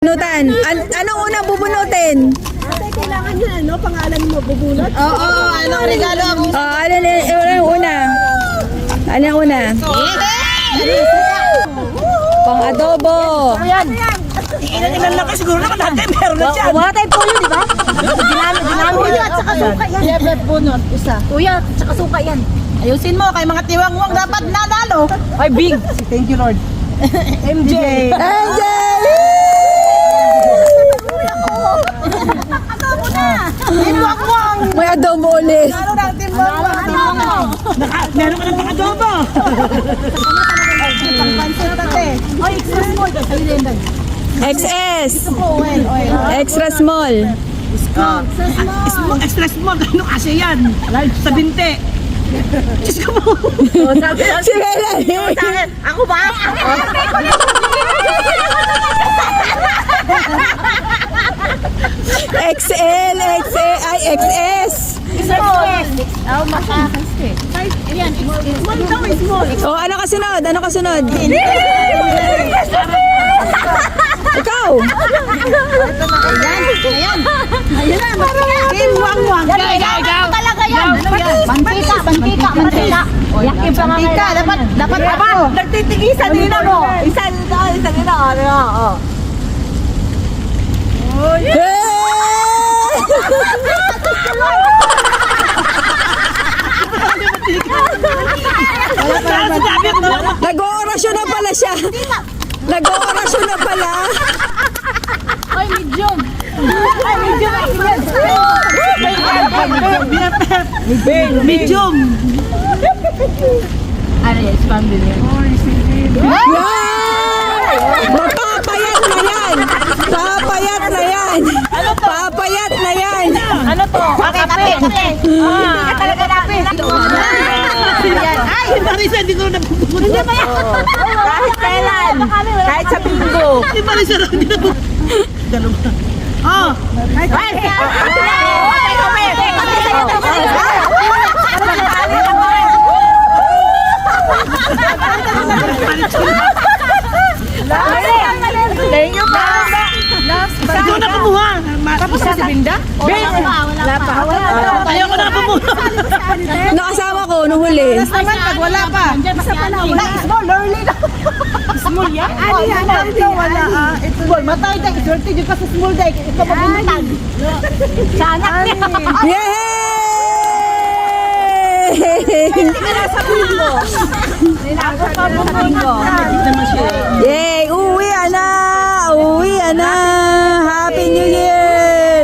bubunutan. Anong unang bubunutin? Kailangan yun, ano? Pangalan mo, bubunot? Oo, anong regalo ako? Ano yung una? Ano yung una? Pang adobo. Ilan lang kayo, siguro naman natin, meron na dyan. Wala tayong pulo, di ba? Dinami at saka suka yan. Siyempre, bunot, isa. Kuya, at saka suka yan. Ayusin mo, kay mga tiwang-wang dapat nanalo. Ay, big. Thank you, Lord. MJ. Angel! Adobo na. Tiwang-wang. May adobo ulit. Ano na, tiwang-wang. Meron ka ng pang-adobo. Pang-pansin natin. Ay, extra small. Ayun din, Day. XS. Oil. Extra small. Extra small, ano kasi yan? Sa binte. Diyos ko po. Si Melanie. Ako ba? XL, ay XS. Oh, makakas eh. Ayan, small daw, small. O, ano kasunod? Ano kasunod? Ikaw. Ayan. Ayun na, Wang-wang. talaga yan. Mantika. O, yakin pa mantika. Dapat ako. Nagtitigisan din ako. Isang ina. Oh. Nag-oorasyon na pala siya. Nag-oorasyon na pala. Ay, medium. Medium. Ano yan, spam din yan. Yan! Mapapayat na yan! Papayat na yan! Papayat na yan! Ano to? Kape. Ah, talaga kape. Ay, Marisa, hindi ko na napupunta. Hindi ba yan? Kahit kailan. Kahit sa bingo. Si Marisa, hindi na po. Dalawa. Oh. Ay, thank you pa. Ikaw na kumuha. Tapos na si Binda? Wala pa. Ayaw ko na kumuha. Nakasama ko nung huli. Naman, pag wala pa. Small, early na. Small yan? Ano yan? Wala. Small, matay tayo. Swerte dyan ka sa small day. Ito mabunutan. Sa anak niya. Yay! Hindi ka nasa bingo. Ako pa bingo. Yay! Uwi na! Uwi na! Happy New Year!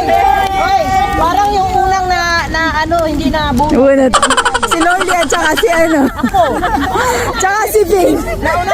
Yay! Parang yung unang na ano, hindi na Unat. Si Lordy at saka si ano. Ako. Tsaka si Pink. Nauna